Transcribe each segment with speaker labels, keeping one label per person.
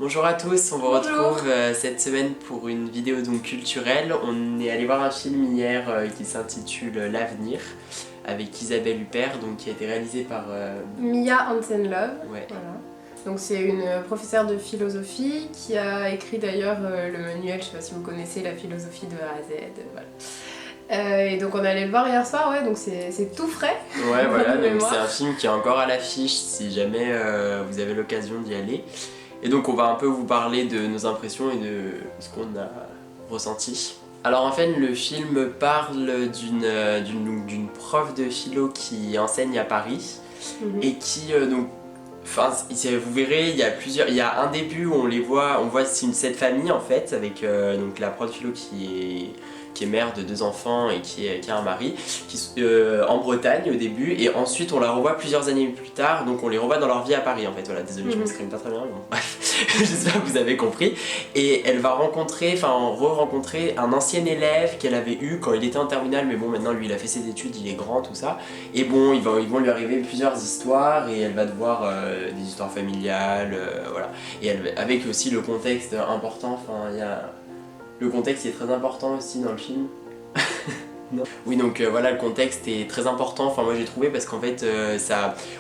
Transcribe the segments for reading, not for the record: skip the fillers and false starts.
Speaker 1: Bonjour à tous, on vous retrouve cette semaine pour une vidéo donc culturelle. On est allé voir un film hier qui s'intitule L'Avenir avec Isabelle Huppert, donc qui a été réalisé par
Speaker 2: Mia Hansen-Løve.
Speaker 1: Ouais.
Speaker 2: Voilà. Donc c'est une professeure de philosophie qui a écrit d'ailleurs le manuel, je sais pas si vous connaissez, la philosophie de A à Z. Voilà. Et donc on est allé le voir hier soir, ouais, donc c'est tout frais.
Speaker 1: Ouais, voilà, donc c'est un film qui est encore à l'affiche si jamais vous avez l'occasion d'y aller. Et donc on va un peu vous parler de nos impressions et de ce qu'on a ressenti. Alors en fait le film parle d'une prof de philo qui enseigne à Paris et qui donc, enfin vous verrez il y a un début où on voit cette famille en fait avec donc la prof de philo qui est mère de 2 enfants et qui a un mari, en Bretagne au début, et ensuite on la revoit plusieurs années plus tard, donc on les revoit dans leur vie à Paris en fait. Voilà, désolé, je m'exprime pas très bien, mais bon, bref, j'espère que vous avez compris. Et elle va re-rencontrer un ancien élève qu'elle avait eu quand il était en terminale, mais bon maintenant lui il a fait ses études, il est grand, tout ça, et bon ils vont lui arriver plusieurs histoires, et elle va devoir des histoires familiales, voilà, et avec aussi le contexte important, enfin il y a... Le contexte est très important aussi dans le film. Non. Oui, donc voilà, le contexte est très important, enfin moi j'ai trouvé, parce qu'en fait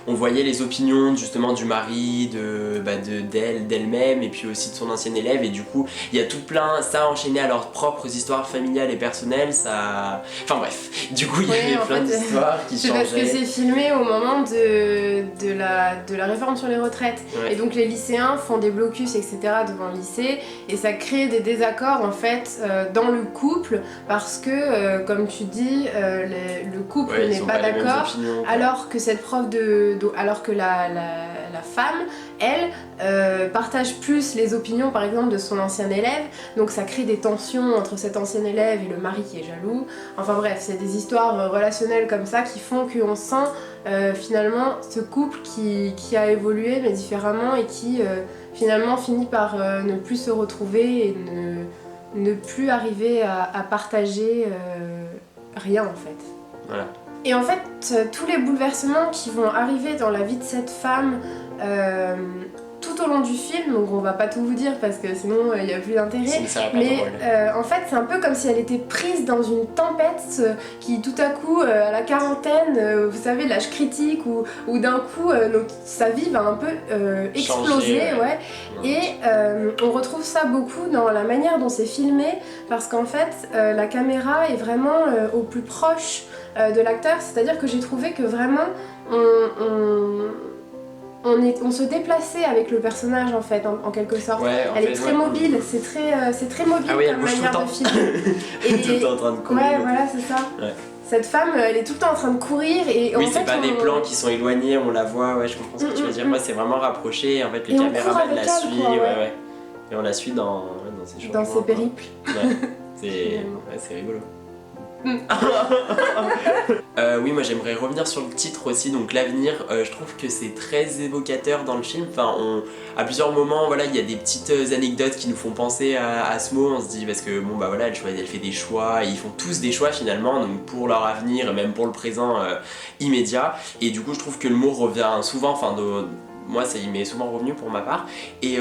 Speaker 1: on voyait les opinions justement du mari, d'elle-même, et puis aussi de son ancien élève, et du coup il y a tout plein, ça enchaîné à leurs propres histoires familiales et personnelles, ça... Enfin bref, du coup il y avait plein d'histoires qui changeaient.
Speaker 2: C'est parce que c'est filmé au moment de la réforme sur les retraites, ouais. Et donc les lycéens font des blocus etc. devant le lycée, et ça crée des désaccords en fait dans le couple, parce que comme tu dis, le couple n'est pas d'accord, alors que cette prof alors que la femme, elle, partage plus les opinions par exemple de son ancien élève, donc ça crée des tensions entre cet ancien élève et le mari qui est jaloux. Enfin bref, c'est des histoires relationnelles comme ça qui font qu'on sent finalement ce couple qui a évolué mais différemment, et qui finalement finit par ne plus se retrouver et ne plus arriver à partager rien en fait.
Speaker 1: Voilà.
Speaker 2: Et en fait, tous les bouleversements qui vont arriver dans la vie de cette femme tout au long du film, donc on va pas tout vous dire parce que sinon il n'y a plus d'intérêt, mais en fait c'est un peu comme si elle était prise dans une tempête qui tout à coup à la quarantaine, vous savez, l'âge critique, où d'un coup sa vie va un peu exploser, changer, ouais. Et on retrouve ça beaucoup dans la manière dont c'est filmé, parce qu'en fait la caméra est vraiment au plus proche de l'acteur, c'est-à-dire que j'ai trouvé que vraiment on se déplaçait avec le personnage en fait, en quelque sorte. Ouais, elle est très mobile, c'est très mobile comme manière de filmer.
Speaker 1: Et tout le temps en train de courir.
Speaker 2: Ouais, voilà, c'est ça. Ouais. Cette femme, elle est tout le temps en train de courir, et
Speaker 1: oui, c'est pas des plans qui sont éloignés, on la voit, ouais, je comprends ce que tu veux dire. Moi, c'est vraiment rapproché, et en fait, le caméraman la suit, ouais. Et on la suit dans ses changements.
Speaker 2: Dans ses périples.
Speaker 1: Ouais, c'est rigolo. Oui, moi j'aimerais revenir sur le titre aussi, donc L'Avenir. Je trouve que c'est très évocateur dans le film. Enfin, à plusieurs moments, voilà, il y a des petites anecdotes qui nous font penser à ce mot. On se dit, parce que bon bah voilà, elle fait des choix, et ils font tous des choix finalement, donc pour leur avenir et même pour le présent immédiat. Et du coup, je trouve que le mot revient souvent. Enfin, moi, ça y m'est souvent revenu pour ma part. Et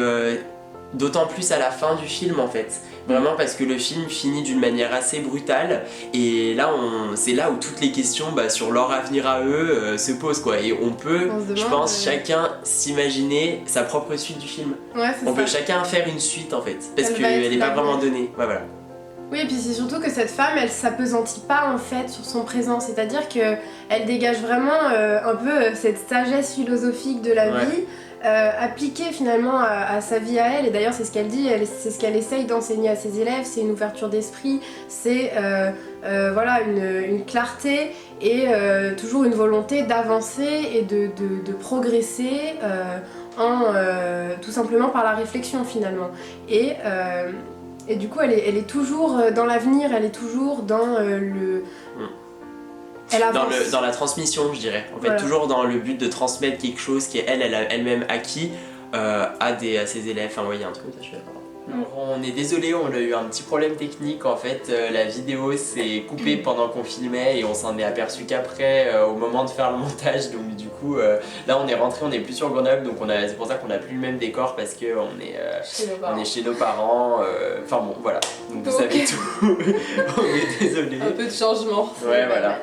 Speaker 1: d'autant plus à la fin du film en fait, vraiment, parce que le film finit d'une manière assez brutale, et là c'est là où toutes les questions sur leur avenir à eux se posent quoi, et on peut, je pense, chacun s'imaginer sa propre suite du film.
Speaker 2: Ouais,
Speaker 1: on peut chacun faire une suite en fait, parce qu'elle n'est pas vraiment donnée. Ouais, voilà.
Speaker 2: Oui, et puis c'est surtout que cette femme, elle s'appesantit pas en fait sur son présent, c'est-à-dire qu'elle dégage vraiment un peu cette sagesse philosophique de la vie, appliquée finalement à sa vie à elle. Et d'ailleurs c'est ce qu'elle dit, c'est ce qu'elle essaye d'enseigner à ses élèves, c'est une ouverture d'esprit, c'est voilà, une clarté, et toujours une volonté d'avancer et de progresser tout simplement par la réflexion finalement. Et du coup, elle est toujours dans l'avenir, elle est toujours dans Elle avance.
Speaker 1: Dans la transmission, je dirais. En fait, voilà. Toujours dans le but de transmettre quelque chose qui elle a elle-même acquis à ses élèves. Enfin, ouais, il y a un truc comme ça, je suis d'accord. On est désolé, on a eu un petit problème technique. En fait, la vidéo s'est coupée pendant qu'on filmait et on s'en est aperçu qu'après, au moment de faire le montage. Donc du coup, là on est rentré, on n'est plus sur Grenoble, donc c'est pour ça qu'on n'a plus le même décor parce que on est chez nos parents. Enfin bon, voilà. Donc vous savez tout. On est désolé.
Speaker 2: Un peu de changement.
Speaker 1: Ouais, voilà.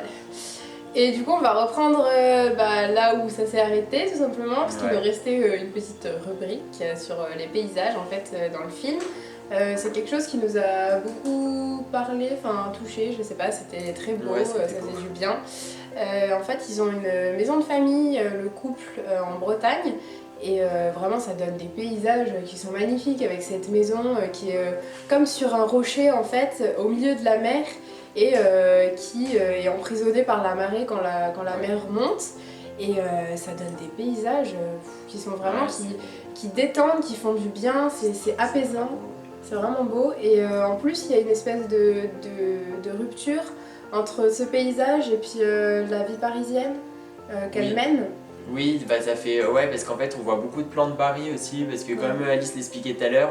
Speaker 2: Et du coup, on va reprendre là où ça s'est arrêté, tout simplement, parce qu'il nous restait une petite rubrique sur les paysages, en fait, dans le film. C'est quelque chose qui nous a beaucoup parlé, enfin touché, je sais pas, c'était très beau, ça faisait du bien. En fait, ils ont une maison de famille, le couple, en Bretagne. Et vraiment ça donne des paysages qui sont magnifiques avec cette maison qui est comme sur un rocher en fait au milieu de la mer et qui est emprisonnée par la marée quand la mer monte et ça donne des paysages qui sont vraiment qui détendent, qui font du bien, c'est apaisant, c'est vraiment beau et en plus il y a une espèce de rupture entre ce paysage et puis la vie parisienne qu'elle mène.
Speaker 1: Oui, bah ça fait parce qu'en fait on voit beaucoup de plans de Paris aussi parce que comme Alice l'expliquait tout à l'heure,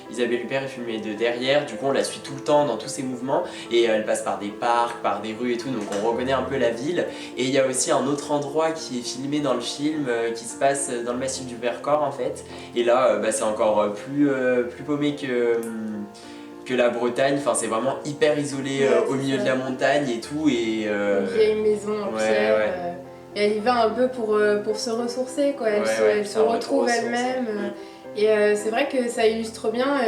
Speaker 1: Isabelle Huppert est filmée de derrière, du coup on la suit tout le temps dans tous ses mouvements et elle passe par des parcs, par des rues et tout, donc on reconnaît un peu la ville. Et il y a aussi un autre endroit qui est filmé dans le film qui se passe dans le massif du Vercors en fait. Et là c'est encore plus paumé que la Bretagne, enfin c'est vraiment hyper isolé au milieu de la montagne et tout. Et
Speaker 2: une vieille maison en pierre. Et elle y va un peu pour se ressourcer, quoi. Elle se retrouve elle-même. Et c'est vrai que ça illustre bien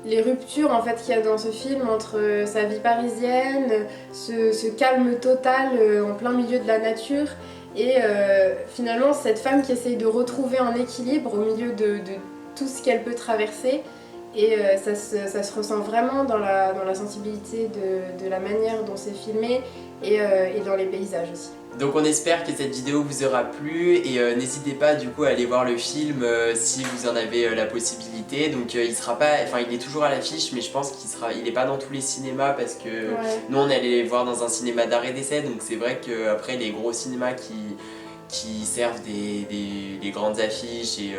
Speaker 2: les ruptures en fait, qu'il y a dans ce film entre sa vie parisienne, ce calme total en plein milieu de la nature et finalement cette femme qui essaye de retrouver un équilibre au milieu de tout ce qu'elle peut traverser. Et ça se ressent vraiment dans la sensibilité de la manière dont c'est filmé et dans les paysages aussi.
Speaker 1: Donc on espère que cette vidéo vous aura plu et n'hésitez pas du coup à aller voir le film si vous en avez la possibilité. Donc il sera pas, enfin il est toujours à l'affiche mais je pense il est pas dans tous les cinémas parce que nous on est allé le voir dans un cinéma d'art et d'essai, donc c'est vrai qu'après les gros cinémas qui servent des grandes affiches et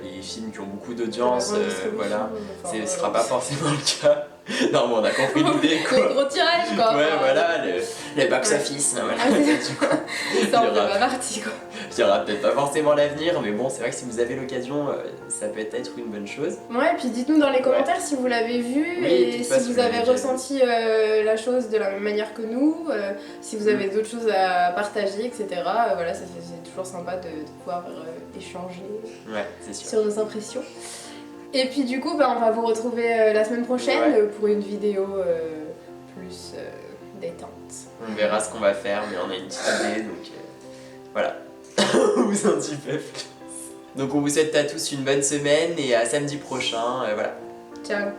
Speaker 1: les films qui ont beaucoup d'audience, voilà, ce sera pas forcément le cas. Non mais on a compris l'idée quoi.
Speaker 2: Le gros tirage quoi.
Speaker 1: Ouais voilà, le box office, voilà.
Speaker 2: Ça on est pas parti quoi.
Speaker 1: Il y aura peut-être pas forcément l'avenir, mais bon c'est vrai que si vous avez l'occasion, ça peut être une bonne chose.
Speaker 2: Ouais, et puis dites-nous dans les commentaires si vous l'avez vu et si vous avez ressenti la chose de la même manière que nous, si vous avez d'autres choses à partager, etc. Voilà, c'est toujours sympa de pouvoir échanger sur nos impressions. Et puis du coup, on va vous retrouver la semaine prochaine pour une vidéo plus détente.
Speaker 1: On verra ce qu'on va faire, mais on a une petite idée, donc voilà. On vous en dit pas plus. Donc on vous souhaite à tous une bonne semaine et à samedi prochain, voilà.
Speaker 2: Ciao.